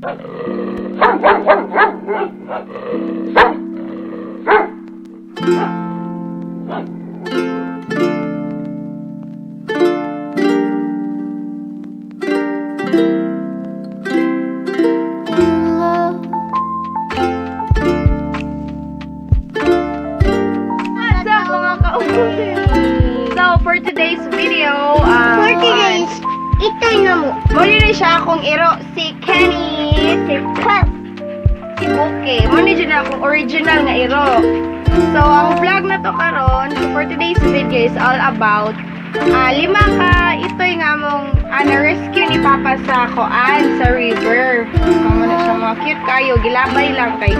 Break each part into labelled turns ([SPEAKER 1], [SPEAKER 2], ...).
[SPEAKER 1] So, for today's video,
[SPEAKER 2] ito na mo.
[SPEAKER 1] muli na siya akong iro si Kenny, si Pep, si Buke. Muli dyan akong original nga iro. So, ang vlog na to karon, so for today's video is all about lima ka ito'y nga mong na-rescue ni Papa sa koan sa river. Kamo na siya mga cute kayo, gilabay lang kay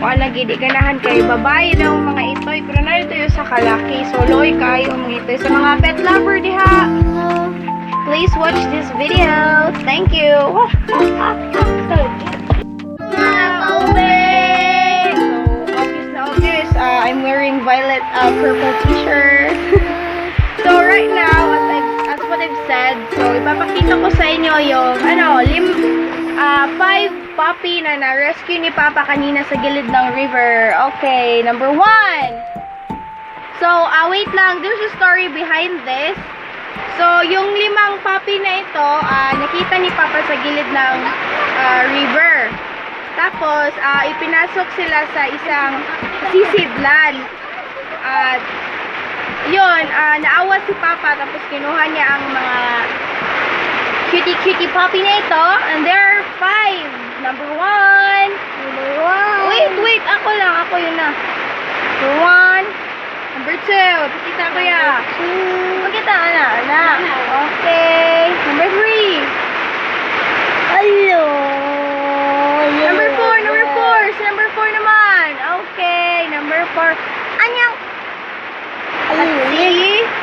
[SPEAKER 1] wala gidi ganahan kay babae daw mga itoy, pero na ito yung sa kalaki, so loy kayo mga itoy sa mga pet lover diha. Please watch this video. Thank you. Obvious, I'm wearing violet purple t-shirt. So right now, as what I've said, so ipapakita ko sa inyo yung 5 puppy na na-rescue ni Papa kanina sa gilid ng river. Okay, number 1. So, wait lang, there's a story behind this. So, yung 5 puppy na ito, nakita ni Papa sa gilid ng river. Tapos, ipinasok sila sa isang sisidlan. At, yun, naawa si Papa, tapos kinuha niya ang mga cutie puppy na ito. And there are 5. Number 1. Wait, ako yun na. Number 1. Number 2. Pakita ko ya. Pakita, anak. Okay. Number 3.
[SPEAKER 2] Hello.
[SPEAKER 1] Number 4. Si number 4 naman. Okay. Number 4. Anyang?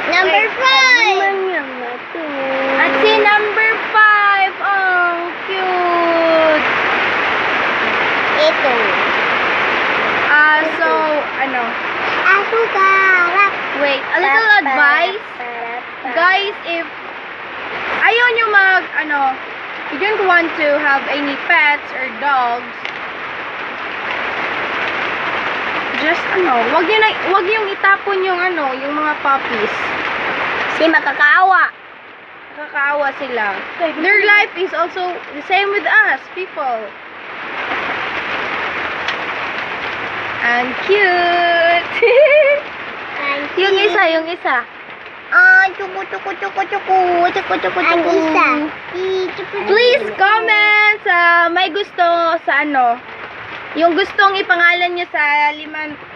[SPEAKER 2] Number 5.
[SPEAKER 1] At si number 5. Oh, cute.
[SPEAKER 2] Ito.
[SPEAKER 1] So,
[SPEAKER 2] Ako garap.
[SPEAKER 1] wait, a little advice. Guys, if ayaw nyo you don't want to have any pets or dogs, just wag yung itapon yung yung mga puppies.
[SPEAKER 2] Si makakaawa.
[SPEAKER 1] Nakakaawa sila. Their life is also the same with us, people. And cute. Yung isa.
[SPEAKER 2] Chuku. Ang isa.
[SPEAKER 1] Please comment sa may gusto sa yung gustong ipangalan nyo sa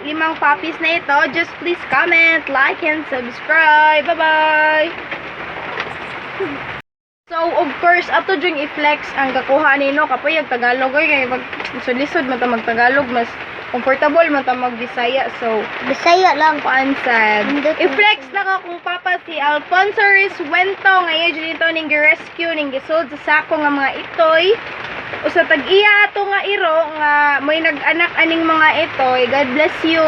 [SPEAKER 1] limang puppies na ito. Just please comment, like, and subscribe. Bye-bye! So, of course, ato dyan i-flex ang kakuha nino. Kapag Tagalog, kaya pag lisod man ta mag-Tagalog, mas comfortable man ta mag-Bisaya. So,
[SPEAKER 2] Bisaya lang.
[SPEAKER 1] pansad. I-flex na ka kung Papa si Alfonso Riswento. Ngayon dyan ito ning rescue ning gisod sa sako nga mga itoy. O sa tag-iya ato nga iro nga may nag-anak aning mga itoy. God bless you.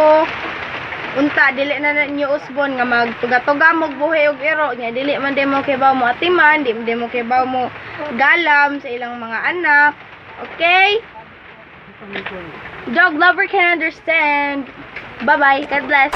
[SPEAKER 1] Unta dili na niyo usbon nga magtuga-tuga mo buhay og iro nya, dili man demo kibaw mo atiman, di mo kibaw mo galam sa ilang mga anak. Okay? Dog lover can understand. Bye bye. God bless.